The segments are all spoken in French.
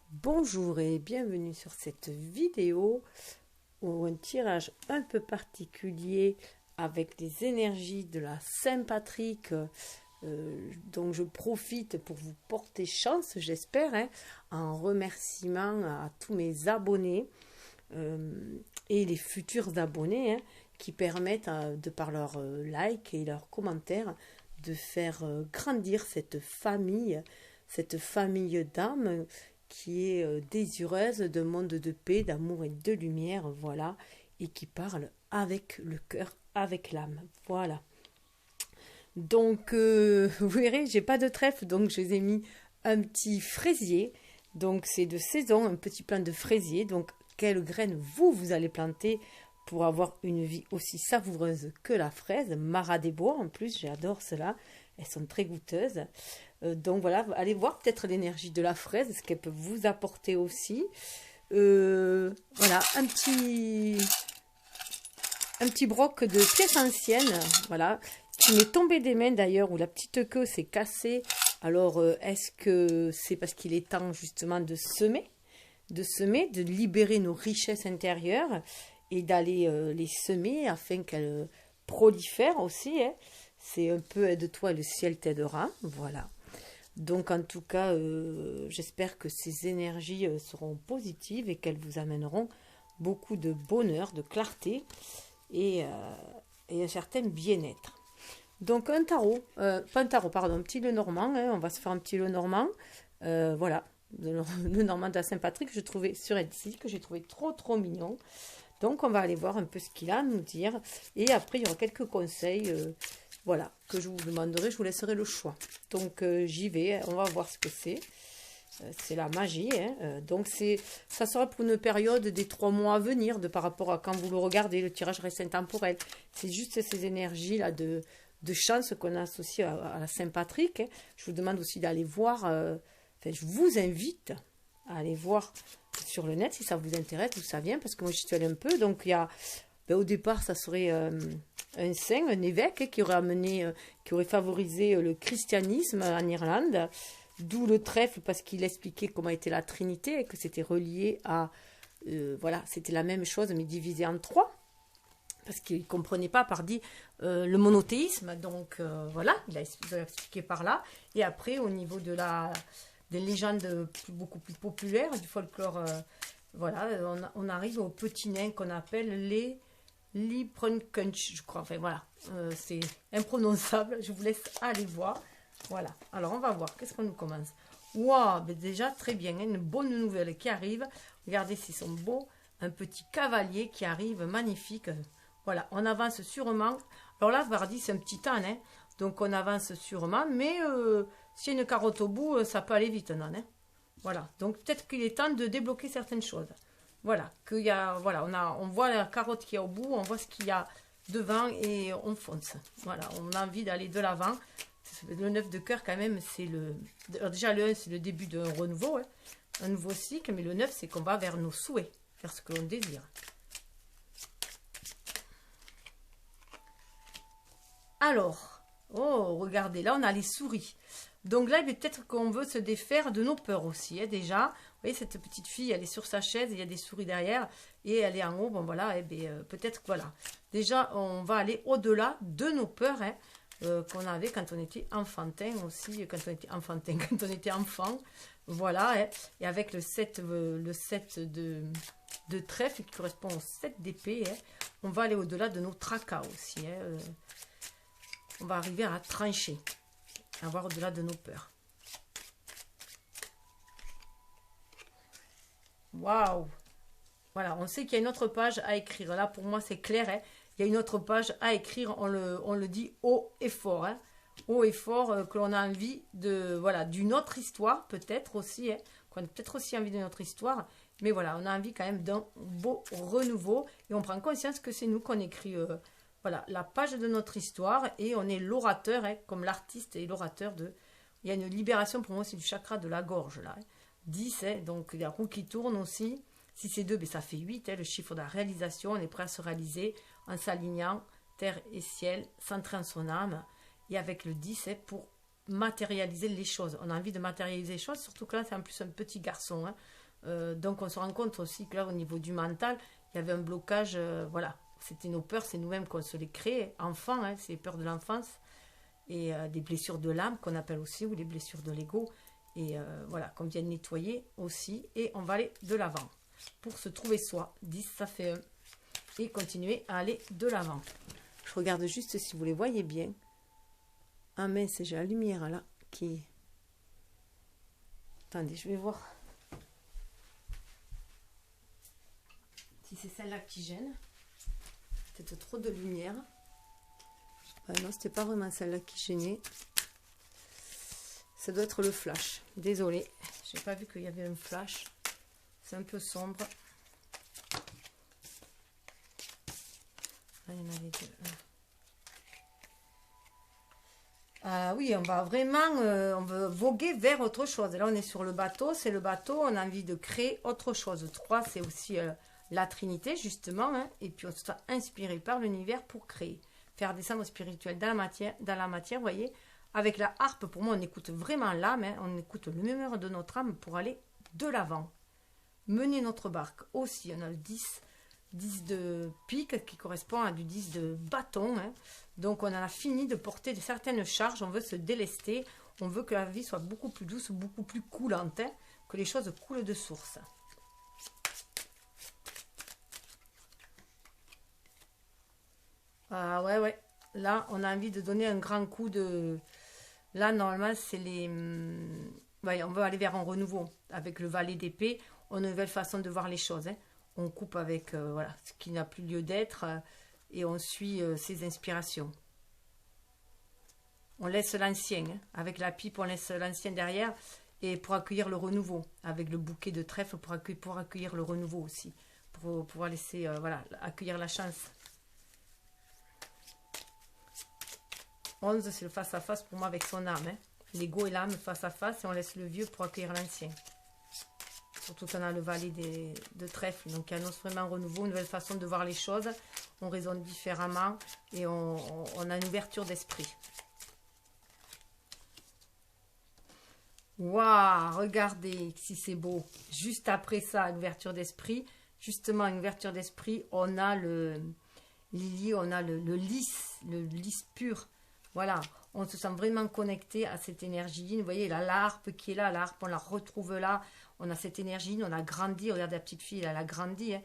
Bonjour et bienvenue sur cette vidéo où un tirage un peu particulier avec des énergies de la Saint-Patrick. Donc je profite pour vous porter chance, j'espère, en remerciement à tous mes abonnés et les futurs abonnés qui permettent, de par leurs likes et leurs commentaires, de faire grandir cette famille d'âmes qui est désireuse d'un monde de paix, d'amour et de lumière, voilà, et qui parle avec le cœur, avec l'âme, voilà. Donc, vous verrez, j'ai pas de trèfle, donc je les ai mis un petit fraisier. Donc, c'est de saison, un petit plant de fraisier. Donc, quelles graines vous allez planter pour avoir une vie aussi savoureuse que la fraise. Mara des bois, en plus, j'adore cela. Elles sont très goûteuses. Donc voilà, allez voir peut-être l'énergie de la fraise, ce qu'elle peut vous apporter aussi. Voilà, un petit broc de pièces anciennes, voilà, qui m'est tombé des mains d'ailleurs, où la petite queue s'est cassée. Alors, est-ce que c'est parce qu'il est temps justement de semer, de libérer nos richesses intérieures et d'aller les semer afin qu'elles prolifèrent aussi, C'est un peu aide-toi, le ciel t'aidera, voilà. Donc en tout cas, j'espère que ces énergies seront positives et qu'elles vous amèneront beaucoup de bonheur, de clarté et un certain bien-être. Donc un tarot, pas un tarot, pardon, un petit Lenormand, on va se faire un petit Lenormand, voilà, le Normand de la Saint-Patrick que je trouvais sur Etsy, que j'ai trouvé trop mignon. Donc on va aller voir un peu ce qu'il a à nous dire et après il y aura quelques conseils, voilà, que je vous demanderai, je vous laisserai le choix. Donc j'y vais, on va voir ce que c'est. C'est la magie, donc ça sera pour une période des 3 mois à venir, par rapport à quand vous le regardez, le tirage reste intemporel. C'est juste ces énergies-là de chance qu'on a associées à la Saint-Patrick. Je vous demande aussi d'aller voir, je vous invite à aller voir sur le net si ça vous intéresse, d'où ça vient, parce que moi je suis allée un peu, donc il y a, au départ ça serait un saint, un évêque qui aurait amené, qui aurait favorisé le christianisme en Irlande, d'où le trèfle parce qu'il expliquait comment était la Trinité et que c'était relié à, voilà, c'était la même chose mais divisé en 3 parce qu'il ne comprenait pas par dit le monothéisme, donc voilà, il a expliqué par là. Et après au niveau des légendes beaucoup plus populaires, du folklore, voilà, on arrive aux petits nains qu'on appelle les Liebrenkunch, je crois. Enfin voilà, c'est imprononçable. Je vous laisse aller voir. Voilà. Alors on va voir. Qu'est-ce qu'on nous commence? Waouh, ben déjà très bien. Une bonne nouvelle qui arrive. Regardez s'ils sont beaux. Un petit cavalier qui arrive, magnifique. Voilà, on avance sûrement. Alors là, Vardy, c'est un petit âne, donc on avance sûrement. Mais s'il y a une carotte au bout, ça peut aller vite, non, Voilà. Donc peut-être qu'il est temps de débloquer certaines choses. Voilà, voilà, on voit la carotte qu'il y a au bout, on voit ce qu'il y a devant et on fonce. Voilà, on a envie d'aller de l'avant. Le 9 de cœur, quand même, c'est alors déjà, le 1, c'est le début d'un renouveau, un nouveau cycle, mais le 9, c'est qu'on va vers nos souhaits, vers ce que l'on désire. Alors, oh, regardez, là, on a les souris. Donc là, peut-être qu'on veut se défaire de nos peurs aussi, déjà. Vous voyez, cette petite fille, elle est sur sa chaise, il y a des souris derrière, et elle est en haut, bon voilà, peut-être que voilà. Déjà, on va aller au-delà de nos peurs, qu'on avait quand on était enfantin aussi, quand on était enfant, voilà, et avec le 7 de trèfle qui correspond au 7 d'épée, on va aller au-delà de nos tracas aussi, on va arriver à trancher, à voir au-delà de nos peurs. Waouh! Voilà, on sait qu'il y a une autre page à écrire. Là, pour moi, c'est clair. Il y a une autre page à écrire. On le dit haut et fort. Haut et fort, que l'on a envie voilà, d'une autre histoire, peut-être aussi. Qu'on a peut-être aussi envie d'une autre histoire. Mais voilà, on a envie quand même d'un beau renouveau. Et on prend conscience que c'est nous qu'on écrit voilà, la page de notre histoire. Et on est l'orateur, comme l'artiste et l'orateur de... Il y a une libération, pour moi, c'est du chakra de la gorge, là. 10, donc il y a la roue qui tourne aussi. Si c'est 2, ben ça fait 8, le chiffre de la réalisation. On est prêt à se réaliser en s'alignant terre et ciel, centré en son âme. Et avec le 10, pour matérialiser les choses. On a envie de matérialiser les choses, surtout que là, c'est en plus un petit garçon. Hein. Donc, on se rend compte aussi que là, au niveau du mental, il y avait un blocage. Voilà, c'était nos peurs, c'est nous-mêmes qu'on se les crée. Enfants, hein, c'est les peurs de l'enfance. Et des blessures de l'âme, qu'on appelle aussi, ou les blessures de l'ego. Et voilà, qu'on vient de nettoyer aussi. Et on va aller de l'avant. Pour se trouver soi. 10, ça fait 1. Et continuer à aller de l'avant. Je regarde juste si vous les voyez bien. Ah mince, j'ai la lumière là qui... Attendez, je vais voir si c'est celle-là qui gêne. Peut-être trop de lumière. Non, c'était pas vraiment celle-là qui gênait. Ça doit être le flash. Désolée, j'ai pas vu qu'il y avait un flash. C'est un peu sombre. Là, il y en avait deux. Ah oui, on va vraiment, on veut voguer vers autre chose. Là, on est sur le bateau, c'est le bateau, on a envie de créer autre chose. 3, c'est aussi la Trinité, justement, hein, et puis on se fait inspirer par l'univers pour créer. Faire descendre le spirituel dans la matière, vous voyez. Avec la harpe, pour moi, on écoute vraiment l'âme, hein, on écoute le murmure de notre âme pour aller de l'avant. Mener notre barque aussi, on a le 10 de pique qui correspond à du 10 de bâton. Hein. Donc on en a fini de porter de certaines charges, on veut se délester, on veut que la vie soit beaucoup plus douce, beaucoup plus coulante, hein, que les choses coulent de source. Ah ouais, là on a envie de donner un grand coup de... Là normalement c'est les... Ouais, on veut aller vers un renouveau, avec le valet d'épée, on a une nouvelle façon de voir les choses, hein. On coupe avec voilà, ce qui n'a plus lieu d'être et on suit ses inspirations. On laisse l'ancien, hein. Avec la pipe, on laisse l'ancien derrière et pour accueillir le renouveau. Avec le bouquet de trèfle pour accueillir le renouveau aussi. Pour pouvoir laisser, voilà, accueillir la chance. 11, c'est le face-à-face pour moi avec son âme. Hein. L'ego et l'âme face à face et on laisse le vieux pour accueillir l'ancien. Surtout qu'on a le valet de trèfle, donc qui annonce vraiment un renouveau, une nouvelle façon de voir les choses. On raisonne différemment et on a une ouverture d'esprit. Waouh, regardez si c'est beau. Juste après ça, une ouverture d'esprit. Justement, une ouverture d'esprit, on a le lily, on a le lys pur. Voilà, on se sent vraiment connecté à cette énergie. Vous voyez, la harpe qui est là, la harpe, on la retrouve là. On a cette énergie, on a grandi. Regardez la petite fille, elle a grandi. Hein.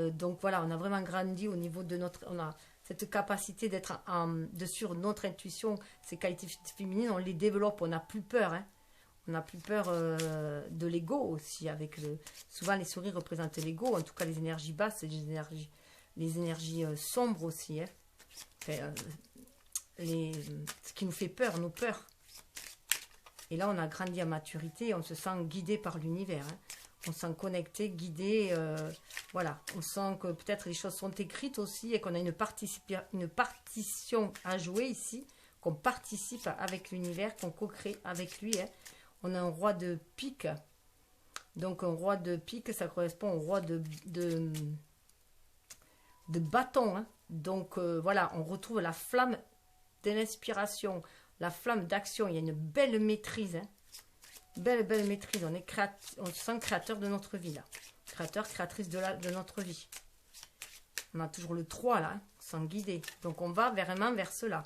Donc voilà, on a vraiment grandi au niveau de notre... On a cette capacité d'être sur notre intuition, ces qualités féminines, on les développe, on n'a plus peur. Hein. On n'a plus peur de l'ego aussi. Souvent, les souris représentent l'ego. En tout cas, les énergies basses, les énergies sombres aussi. Hein. Enfin, ce qui nous fait peur, nos peurs. Et là, on a grandi à maturité, on se sent guidé par l'univers. Hein. On se sent connecté, guidé. Voilà, on sent que peut-être les choses sont écrites aussi et qu'on a une partition à jouer ici, qu'on participe avec l'univers, qu'on co-crée avec lui. Hein. On a un roi de pique. Donc, un roi de pique, ça correspond au roi de bâton. Hein. Donc, voilà, on retrouve la flamme de l'inspiration, la flamme d'action, il y a une belle maîtrise. Hein. Belle maîtrise. On se sent créateur de notre vie, là. Créateur, créatrice de notre vie. On a toujours le 3, là, hein, sans guider. Donc, on va vraiment vers cela.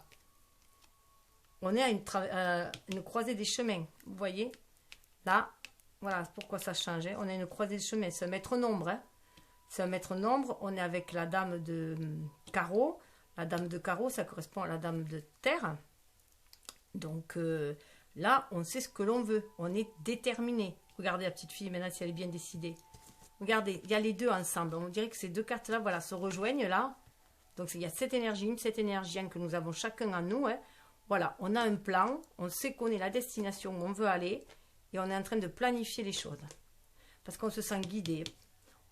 On est à une croisée des chemins. Vous voyez? Là, voilà pourquoi ça change. Hein. On a une croisée des chemins. C'est un maître nombre. Hein. C'est un maître nombre. On est avec la dame de carreau. La dame de carreau, ça correspond à la dame de terre. Donc là, on sait ce que l'on veut. On est déterminé. Regardez la petite fille, maintenant, si elle est bien décidée. Regardez, il y a les deux ensemble. On dirait que ces deux cartes-là, voilà, se rejoignent là. Donc, il y a cette énergie que nous avons chacun en nous. Hein. Voilà, on a un plan. On sait qu'on est la destination où on veut aller. Et on est en train de planifier les choses. Parce qu'on se sent guidé.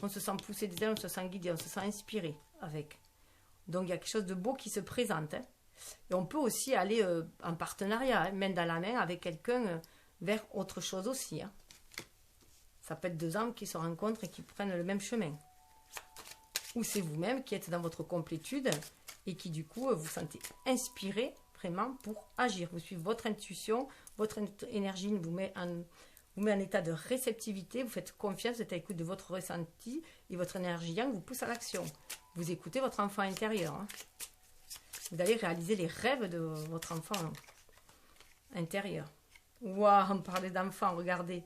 On se sent poussé des ailes, on se sent guidé, on se sent inspiré avec. Donc, il y a quelque chose de beau qui se présente. Hein. Et on peut aussi aller en partenariat, hein, main dans la main, avec quelqu'un vers autre chose aussi. Hein. Ça peut être deux âmes qui se rencontrent et qui prennent le même chemin. Ou c'est vous-même qui êtes dans votre complétude et qui, du coup, vous sentez inspiré, vraiment pour agir. Vous suivez votre intuition, votre énergie vous met en état de réceptivité, vous faites confiance, vous êtes à l'écoute de votre ressenti et votre énergie yang vous pousse à l'action. Vous écoutez votre enfant intérieur. Hein. Vous allez réaliser les rêves de votre enfant intérieur. Waouh, on parlait d'enfant, regardez.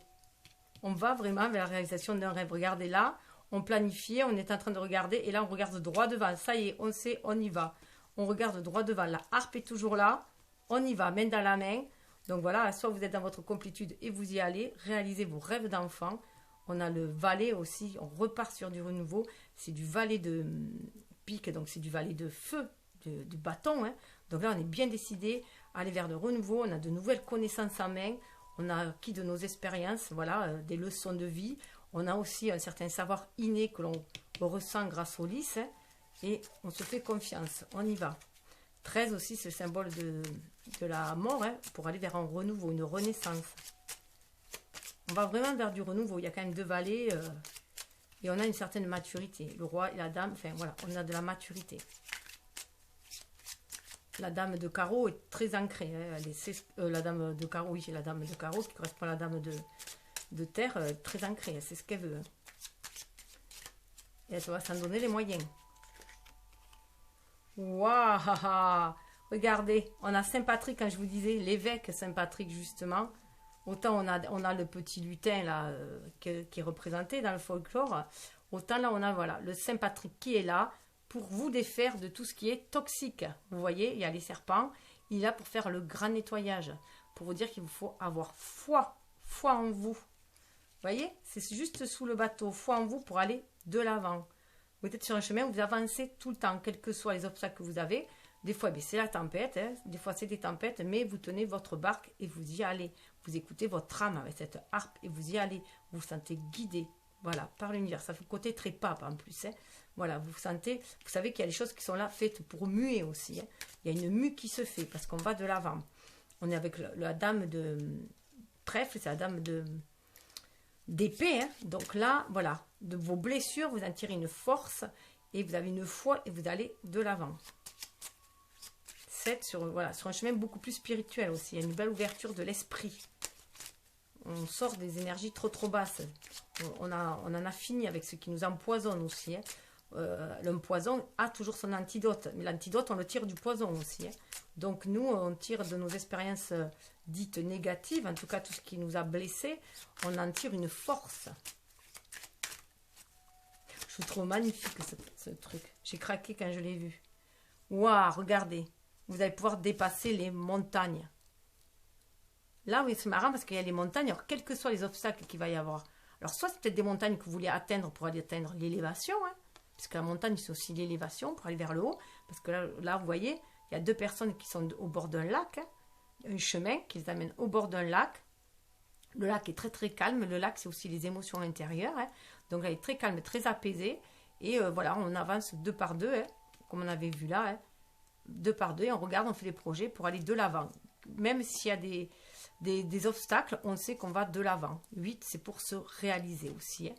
On va vraiment vers la réalisation d'un rêve. Regardez là, on planifie, on est en train de regarder et là on regarde droit devant. Ça y est, on sait, on y va. On regarde droit devant. La harpe est toujours là, on y va, main dans la main. Donc voilà, soit vous êtes dans votre complétude et vous y allez, réalisez vos rêves d'enfant. On a le valet aussi, on repart sur du renouveau. C'est du valet de pique, donc c'est du valet de feu, du bâton. Hein. Donc là, on est bien décidé à aller vers le renouveau. On a de nouvelles connaissances en main. On a acquis de nos expériences, voilà, des leçons de vie. On a aussi un certain savoir inné que l'on ressent grâce au lys. Hein, et on se fait confiance, on y va. 13 aussi, c'est le symbole de la mort, hein, pour aller vers un renouveau, une renaissance. On va vraiment vers du renouveau. Il y a quand même deux valets et on a une certaine maturité. Le roi et la dame, enfin voilà, on a de la maturité. La dame de carreau est très ancrée. Hein, la dame de carreau, oui, c'est la dame de carreau qui correspond à la dame de terre, très ancrée. C'est ce qu'elle veut. Et elle va s'en donner les moyens. Waouh! Regardez, on a Saint-Patrick, quand je vous disais, l'évêque Saint-Patrick, justement. Autant on a le petit lutin, là, qui est représenté dans le folklore. Autant là, on a, voilà, le Saint-Patrick qui est là pour vous défaire de tout ce qui est toxique. Vous voyez, il y a les serpents. Il est là pour faire le grand nettoyage. Pour vous dire qu'il vous faut avoir foi. Foi en vous. Vous voyez, c'est juste sous le bateau. Foi en vous pour aller de l'avant. Vous êtes sur un chemin où vous avancez tout le temps, quels que soient les obstacles que vous avez. Des fois, c'est la tempête, hein. Des fois, c'est des tempêtes, mais vous tenez votre barque et vous y allez. Vous écoutez votre âme avec cette harpe et vous y allez. Vous vous sentez guidé, voilà, par l'univers. Ça fait le côté très pape en plus. Hein. Voilà, vous sentez, vous savez qu'il y a des choses qui sont là faites pour muer aussi. Hein. Il y a une mue qui se fait parce qu'on va de l'avant. On est avec la dame de trèfle, c'est la dame d'épée. Hein. Donc là, voilà, de vos blessures, vous en tirez une force et vous avez une foi et vous allez de l'avant. 7 sur un chemin beaucoup plus spirituel aussi. Il y a une belle ouverture de l'esprit. On sort des énergies trop basses. On en a fini avec ce qui nous empoisonne aussi. Hein. Le poison a toujours son antidote. Mais l'antidote, on le tire du poison aussi. Hein. Donc nous, on tire de nos expériences dites négatives, en tout cas tout ce qui nous a blessés, on en tire une force. Je trouve magnifique ce truc. J'ai craqué quand je l'ai vu. Waouh, regardez. Vous allez pouvoir dépasser les montagnes. Là, oui, c'est marrant parce qu'il y a les montagnes. Alors, quels que soient les obstacles qu'il va y avoir. Alors, soit c'est peut-être des montagnes que vous voulez atteindre pour aller atteindre l'élévation. Hein, parce que la montagne, c'est aussi l'élévation pour aller vers le haut. Parce que là, vous voyez, il y a deux personnes qui sont au bord d'un lac. Hein, un chemin qui les amène au bord d'un lac. Le lac est très, très calme. Le lac, c'est aussi les émotions intérieures. Hein, donc, elle est très calme, très apaisée. Et voilà, on avance deux par deux, hein, comme on avait vu là. Hein, deux par deux, et on regarde, on fait des projets pour aller de l'avant. Même s'il y a des obstacles, on sait qu'on va de l'avant. 8, c'est pour se réaliser aussi. Hein.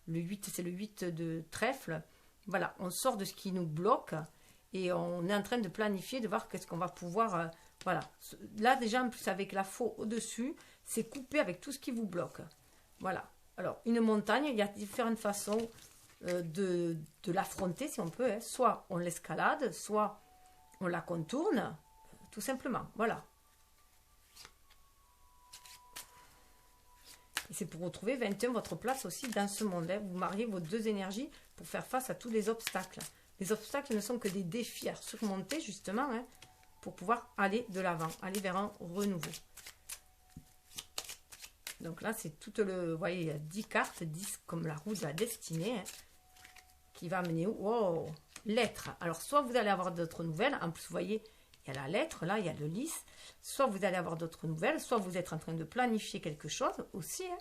Le 8, c'est le 8 de trèfle. Voilà, on sort de ce qui nous bloque et on est en train de planifier, de voir qu'est-ce qu'on va pouvoir... voilà. Là, déjà, en plus, avec la faux au-dessus, c'est coupé avec tout ce qui vous bloque. Voilà. Alors, une montagne, il y a différentes façons de l'affronter, si on peut. Hein. Soit on l'escalade, soit... on la contourne, tout simplement. Voilà. Et c'est pour retrouver 21 votre place aussi dans ce monde. Hein. Vous mariez vos deux énergies pour faire face à tous les obstacles. Les obstacles ne sont que des défis à surmonter, justement, hein, pour pouvoir aller de l'avant, aller vers un renouveau. Donc là, c'est tout le... Vous voyez, il y a 10 cartes, 10 comme la roue de la destinée, hein, qui va mener où? Oh, lettre. Alors, soit vous allez avoir d'autres nouvelles. En plus, vous voyez, il y a la lettre, là, il y a le lys. Soit vous allez avoir d'autres nouvelles, soit vous êtes en train de planifier quelque chose aussi. Hein.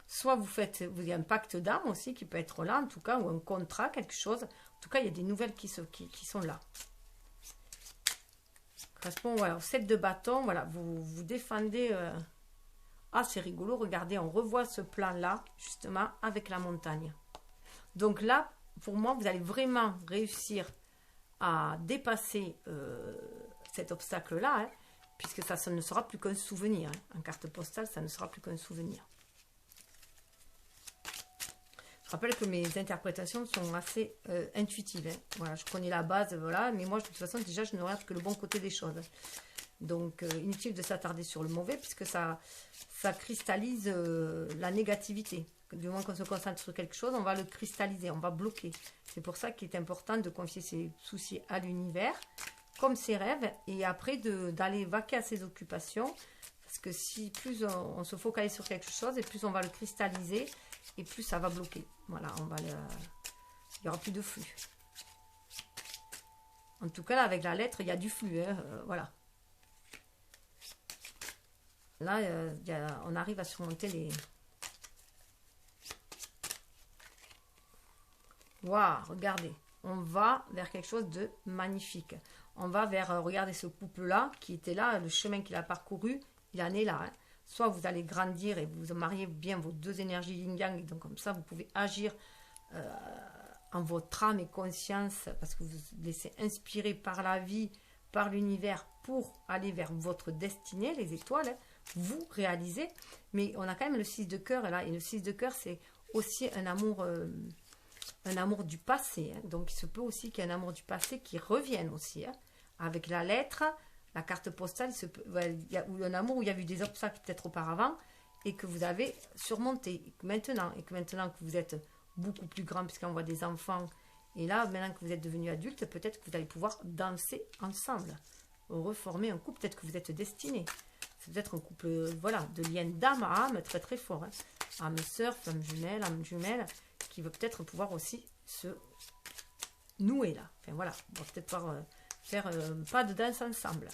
Soit vous y a un pacte d'âme aussi qui peut être là, en tout cas, ou un contrat, quelque chose. En tout cas, il y a des nouvelles qui sont là. Correspond, voilà, au 7 de bâton, voilà, vous défendez... Ah, c'est rigolo, regardez, on revoit ce plan-là, justement, avec la montagne. Donc là, pour moi, vous allez vraiment réussir à dépasser cet obstacle-là, hein, puisque ça ne sera plus qu'un souvenir. Hein. En carte postale, ça ne sera plus qu'un souvenir. Je rappelle que mes interprétations sont assez intuitives. Hein. Voilà, je connais la base, voilà, mais moi, de toute façon, déjà, je ne regarde que le bon côté des choses. Donc, inutile de s'attarder sur le mauvais, puisque ça cristallise la négativité. Du moment qu'on se concentre sur quelque chose, on va le cristalliser, on va bloquer. C'est pour ça qu'il est important de confier ses soucis à l'univers, comme ses rêves, et après d'aller vaquer à ses occupations. Parce que si plus on se focalise sur quelque chose, et plus on va le cristalliser, et plus ça va bloquer. Voilà, il n'y aura plus de flux. En tout cas, là, avec la lettre, il y a du flux. Hein, voilà. Là, on arrive à surmonter les... Waouh, regardez. On va vers quelque chose de magnifique. On va vers, regardez ce couple-là, qui était là, le chemin qu'il a parcouru, il en est là. Hein. Soit vous allez grandir et vous mariez bien vos deux énergies yin-yang, et donc comme ça, vous pouvez agir en votre âme et conscience, parce que vous vous laissez inspirer par la vie, par l'univers, pour aller vers votre destinée, les étoiles, hein. Vous réalisez, mais on a quand même le 6 de cœur là, et le 6 de cœur, c'est aussi un amour du passé, hein. Donc il se peut aussi qu'il y ait un amour du passé qui revienne aussi, hein. Avec la lettre, la carte postale, il y a un amour où il y a eu des obstacles peut-être auparavant, et que vous avez surmonté, et que maintenant que vous êtes beaucoup plus grand, puisqu'on voit des enfants, et là, maintenant que vous êtes devenu adulte, peut-être que vous allez pouvoir danser ensemble, reformer un couple, peut-être que vous êtes destinés. C'est peut-être un couple, voilà, de lien d'âme à âme très très fort. Hein. Âme sœur, âme jumelle, qui veut peut-être pouvoir aussi se nouer là. Enfin voilà, on va peut-être pouvoir faire pas de danse ensemble.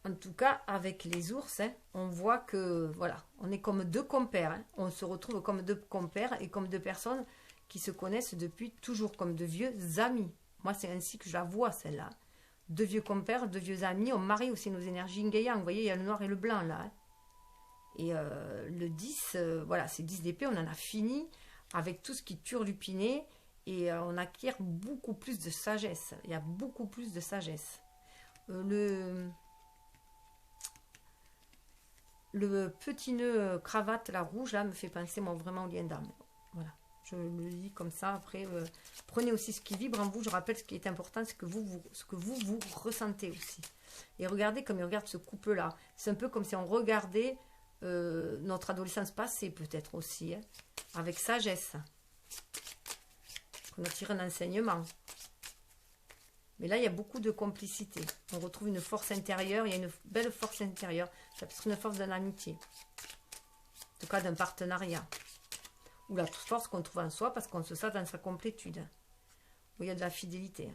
En tout cas, avec les ours, hein, on voit que, voilà, on est comme deux compères. Hein. On se retrouve comme deux compères et comme deux personnes qui se connaissent depuis toujours, comme de vieux amis. Moi, c'est ainsi que je la vois, celle-là. Deux vieux compères, deux vieux amis. On marie aussi nos énergies yin-yang. Vous voyez, il y a le noir et le blanc, là. Hein. Et le 10, voilà, c'est 10 d'épée. On en a fini avec tout ce qui turlupinait. Et on acquiert beaucoup plus de sagesse. Il y a beaucoup plus de sagesse. Le petit nœud cravate, la rouge, là, me fait penser, moi, vraiment au lien d'âme. Voilà. Je le dis comme ça. Après, prenez aussi ce qui vibre en vous. Je rappelle, ce qui est important, c'est que ce que vous ressentez aussi. Et regardez comme il regarde ce couple-là. C'est un peu comme si on regardait notre adolescence passée, peut-être aussi, hein, avec sagesse. On a tiré un enseignement. Mais là, il y a beaucoup de complicité. On retrouve une force intérieure. Il y a une belle force intérieure. Ça peut être une force d'une amitié. En tout cas, d'un partenariat. Ou la force qu'on trouve en soi parce qu'on se sent dans sa complétude. Où il y a de la fidélité.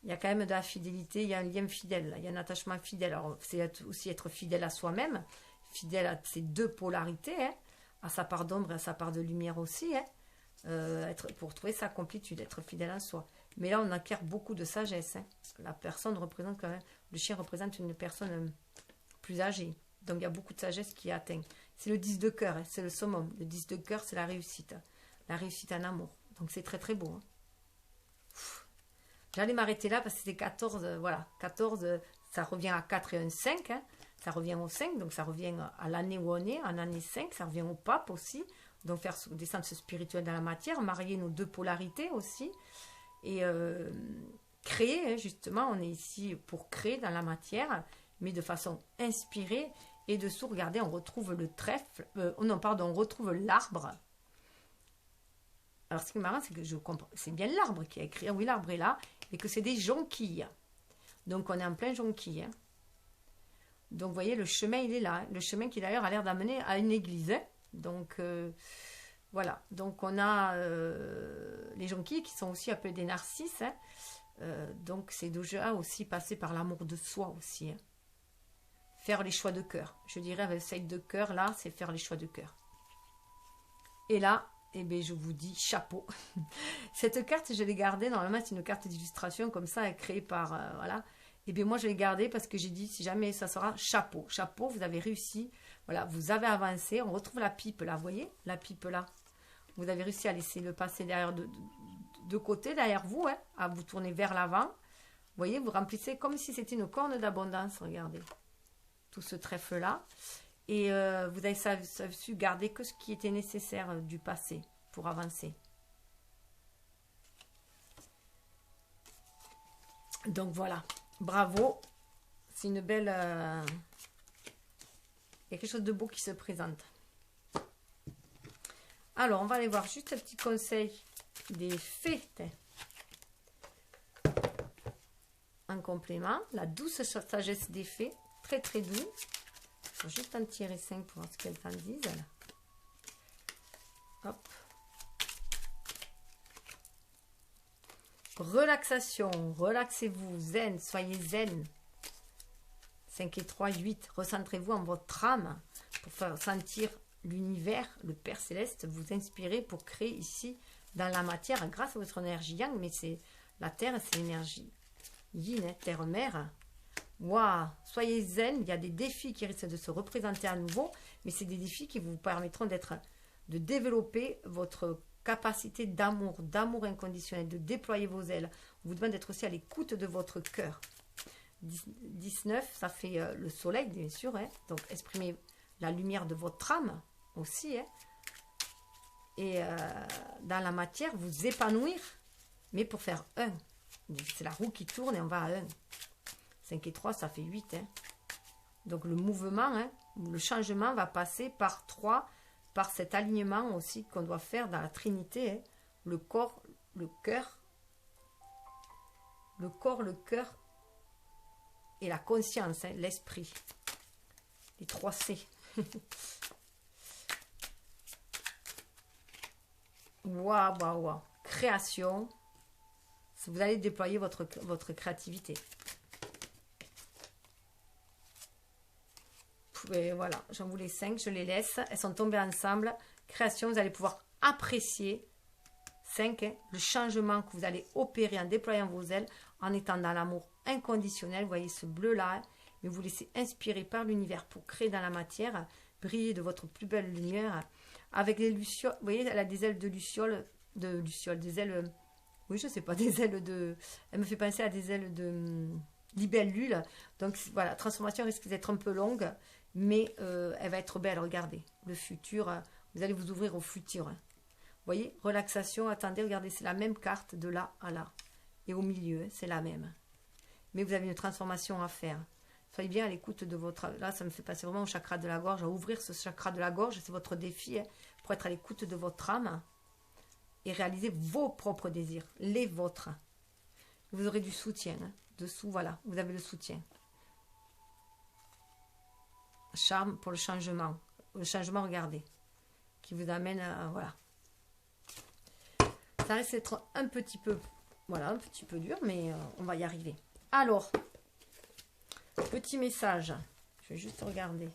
Il y a quand même de la fidélité, il y a un lien fidèle, il y a un attachement fidèle. Alors, c'est aussi être fidèle à soi-même, fidèle à ses deux polarités, hein, à sa part d'ombre et à sa part de lumière aussi, hein, pour trouver sa complétude, être fidèle à soi. Mais là, on acquiert beaucoup de sagesse. Hein. La personne représente quand même, le chien représente une personne plus âgée. Donc, il y a beaucoup de sagesse qui est atteint. C'est le 10 de cœur, hein, c'est le summum. Le 10 de cœur, c'est la réussite en amour. Donc, c'est très, très beau. Hein. J'allais m'arrêter là parce que c'était 14, voilà. 14, ça revient à 4 et un 5. Hein. Ça revient au 5, donc ça revient à l'année où on est, en année 5. Ça revient au pape aussi. Donc, faire descendre ce spirituel dans la matière, marier nos deux polarités aussi. Et créer, hein, justement, on est ici pour créer dans la matière, mais de façon inspirée. Et dessous, regardez, on retrouve le trèfle, on retrouve l'arbre. Alors, ce qui est marrant, c'est que je comprends, c'est bien l'arbre qui a écrit, oui, l'arbre est là, et que c'est des jonquilles. Donc, on est en plein jonquille. Hein. Donc, vous voyez, le chemin, il est là. Hein. Le chemin qui, d'ailleurs, a l'air d'amener à une église. Hein. Donc, voilà. Donc, on a les jonquilles qui sont aussi appelées des narcisses. Hein. Donc, c'est déjà aussi passer par l'amour de soi aussi. Hein. Faire les choix de cœur. Je dirais avec le 7 de cœur, là, c'est faire les choix de cœur. Et là, eh bien, je vous dis chapeau. Cette carte, je l'ai gardée. Normalement, c'est une carte d'illustration comme ça, créée par... voilà. Et bien, moi, je l'ai gardée parce que j'ai dit, si jamais ça sera chapeau. Chapeau, vous avez réussi. Voilà, vous avez avancé. On retrouve la pipe là, vous voyez? La pipe là. Vous avez réussi à laisser le passé derrière de côté, derrière vous, hein, à vous tourner vers l'avant. Vous voyez, vous remplissez comme si c'était une corne d'abondance, regardez. Tout ce trèfle-là. Et vous avez su garder que ce qui était nécessaire du passé pour avancer. Donc voilà, bravo. C'est une belle... il y a quelque chose de beau qui se présente. Alors, on va aller voir juste un petit conseil des fées. En complément, la douce sagesse des fées, très très doux. Je vais juste en tirer 5 pour voir ce qu'elles en disent. Hop. Relaxation, relaxez-vous, zen, soyez zen. 5 et 3, 8, recentrez-vous en votre âme pour faire sentir l'univers, le Père Céleste, vous inspirer pour créer ici dans la matière grâce à votre énergie yang, mais c'est la terre, c'est l'énergie yin, hein, terre-mère. Waouh, soyez zen, il y a des défis qui risquent de se représenter à nouveau, mais c'est des défis qui vous permettront de développer votre capacité d'amour inconditionnel, de déployer vos ailes. On vous demande d'être aussi à l'écoute de votre cœur. 19, ça fait le soleil, bien sûr, hein, donc exprimez la lumière de votre âme aussi, hein, et dans la matière, vous épanouir, mais pour faire 1. C'est la roue qui tourne et on va à 1. 5 et 3, ça fait 8. Hein. Donc le mouvement, hein, le changement va passer par 3, par cet alignement aussi qu'on doit faire dans la Trinité. Hein. Le corps, le cœur. Le corps, le cœur et la conscience, hein, l'esprit. Les 3 C. Waouh, waouh, waouh. Création. Vous allez déployer votre créativité. Et voilà, j'en voulais 5, je les laisse. Elles sont tombées ensemble. Création, vous allez pouvoir apprécier 5, hein, le changement que vous allez opérer en déployant vos ailes, en étant dans l'amour inconditionnel. Vous voyez ce bleu-là, hein, mais vous laissez inspirer par l'univers pour créer dans la matière, briller de votre plus belle lumière. Avec les lucioles, vous voyez, elle a des ailes de luciole, des ailes... Oui, je sais pas, des ailes de... Elle me fait penser à des ailes de libellule. Donc voilà, la transformation risque d'être un peu longue, mais elle va être belle, regardez. Le futur, vous allez vous ouvrir au futur. Hein. Vous voyez, relaxation, attendez, regardez, c'est la même carte de là à là. Et au milieu, hein, c'est la même. Mais vous avez une transformation à faire. Soyez bien à l'écoute de votre... Là, ça me fait passer vraiment au chakra de la gorge, à ouvrir ce chakra de la gorge, c'est votre défi, hein, pour être à l'écoute de votre âme. Et réaliser vos propres désirs, les vôtres. Vous aurez du soutien. Hein. Dessous, voilà, vous avez le soutien. Charme pour le changement. Le changement, regardez. Qui vous amène à... Voilà. Ça risque d'être un petit peu... Voilà, un petit peu dur, mais on va y arriver. Alors, petit message. Je vais juste regarder.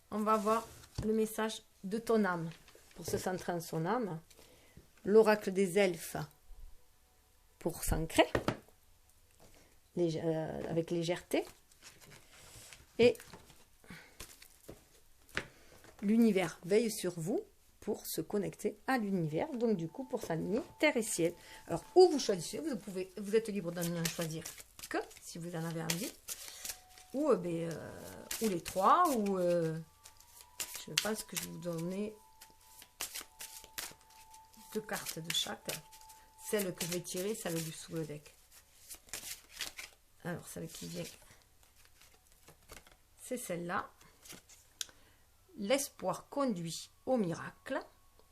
On va voir le message de ton âme. Pour se centrer en son âme, l'oracle des elfes pour s'ancrer avec légèreté et l'univers veille sur vous pour se connecter à l'univers, donc du coup pour s'aligner terre et ciel. Alors où vous choisissez, vous êtes libre d'en choisir que si vous en avez envie, ou les 3, ou je pense que je vais vous donner 2 cartes de chaque. Celle que je vais tirer, celle du sous le deck. Alors, celle qui vient, c'est celle-là. L'espoir conduit au miracle.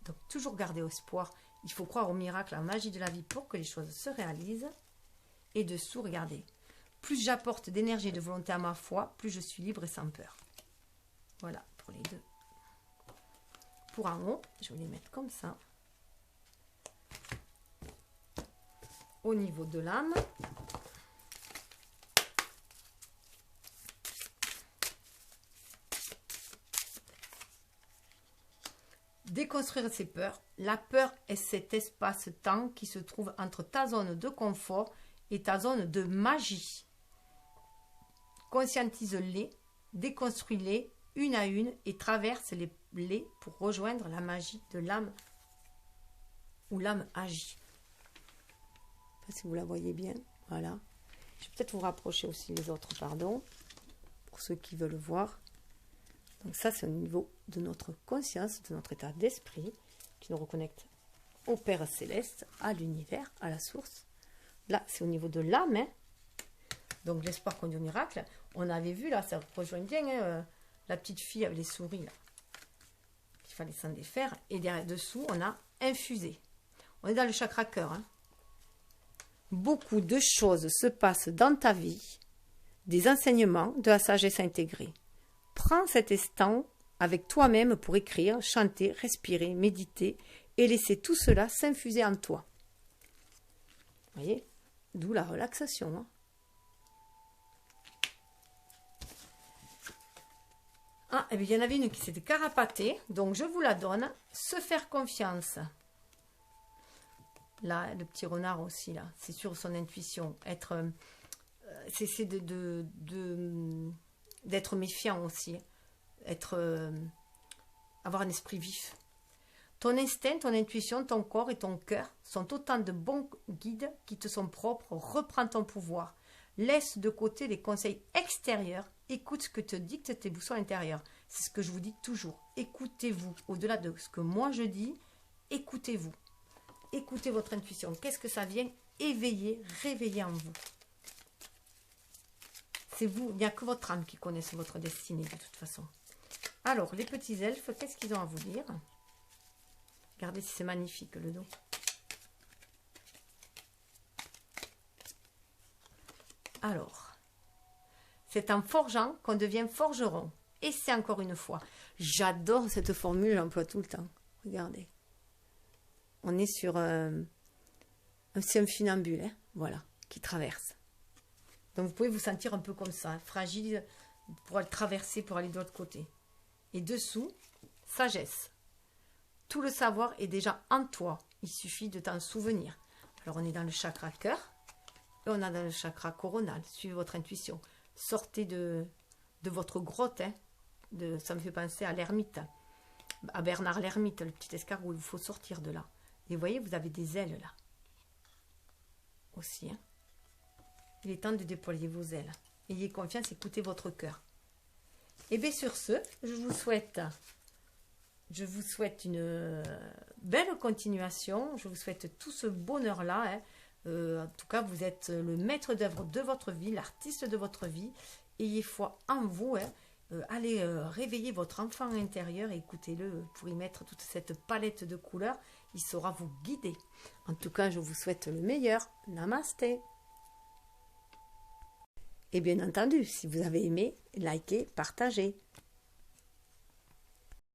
Donc, toujours garder espoir. Il faut croire au miracle, à la magie de la vie pour que les choses se réalisent. Et dessous, regardez. Plus j'apporte d'énergie et de volonté à ma foi, plus je suis libre et sans peur. Voilà, pour les 2. Pour en haut, je vais les mettre comme ça. Au niveau de l'âme, déconstruire ses peurs. La peur est cet espace-temps qui se trouve entre ta zone de confort et ta zone de magie. Conscientise-les, déconstruis-les une à une et traverse les lait pour rejoindre la magie de l'âme où l'âme agit. Je ne sais pas si vous la voyez bien. Voilà. Je vais peut-être vous rapprocher aussi les autres, pardon, pour ceux qui veulent voir. Donc ça, c'est au niveau de notre conscience, de notre état d'esprit, qui nous reconnecte au Père Céleste, à l'univers, à la source. Là, c'est au niveau de l'âme. Hein. Donc l'espoir conduit au miracle. On avait vu, là, ça rejoint bien la petite fille avec les souris, là. Il fallait s'en défaire. Et derrière, dessous, on a infusé. On est dans le chakra cœur. Hein. Beaucoup de choses se passent dans ta vie, des enseignements, de la sagesse intégrée. Prends cet instant avec toi-même pour écrire, chanter, respirer, méditer et laisser tout cela s'infuser en toi. Vous voyez? D'où la relaxation. Hein. Ah, et bien il y en avait une qui s'était carapatée, donc je vous la donne. Se faire confiance. Là, le petit renard aussi, là, c'est sur son intuition. C'est d'être méfiant aussi. Avoir un esprit vif. Ton instinct, ton intuition, ton corps et ton cœur sont autant de bons guides qui te sont propres. Reprends ton pouvoir. Laisse de côté les conseils extérieurs. Écoute ce que te dictent tes boissons intérieures. C'est ce que je vous dis toujours. Écoutez-vous. Au-delà de ce que moi je dis, écoutez-vous. Écoutez votre intuition. Qu'est-ce que ça vient éveiller, réveiller en vous? C'est vous, il n'y a que votre âme qui connaisse votre destinée de toute façon. Alors, les petits elfes, qu'est-ce qu'ils ont à vous dire? Regardez si c'est magnifique le dos. Alors, c'est en forgeant qu'on devient forgeron. Et c'est encore une fois. J'adore cette formule, j'emploie tout le temps. Regardez. On est sur un funambule, hein, voilà, qui traverse. Donc vous pouvez vous sentir un peu comme ça, fragile, pour le traverser, pour aller de l'autre côté. Et dessous, sagesse. Tout le savoir est déjà en toi. Il suffit de t'en souvenir. Alors on est dans le chakra cœur et on est dans le chakra coronal. Suivez votre intuition. Sortez de votre grotte. Hein, ça me fait penser à l'ermite. À Bernard l'ermite, le petit escargot. Il faut sortir de là. Et vous voyez, vous avez des ailes là. Aussi. Hein. Il est temps de déployer vos ailes. Ayez confiance, écoutez votre cœur. Et bien sur ce, je vous souhaite une belle continuation. Je vous souhaite tout ce bonheur-là. Hein. En tout cas, vous êtes le maître d'œuvre de votre vie, l'artiste de votre vie. Ayez foi en vous. Hein. Allez réveiller votre enfant intérieur et écoutez-le pour y mettre toute cette palette de couleurs. Il saura vous guider. En tout cas, je vous souhaite le meilleur. Namasté. Et bien entendu, si vous avez aimé, likez, partagez.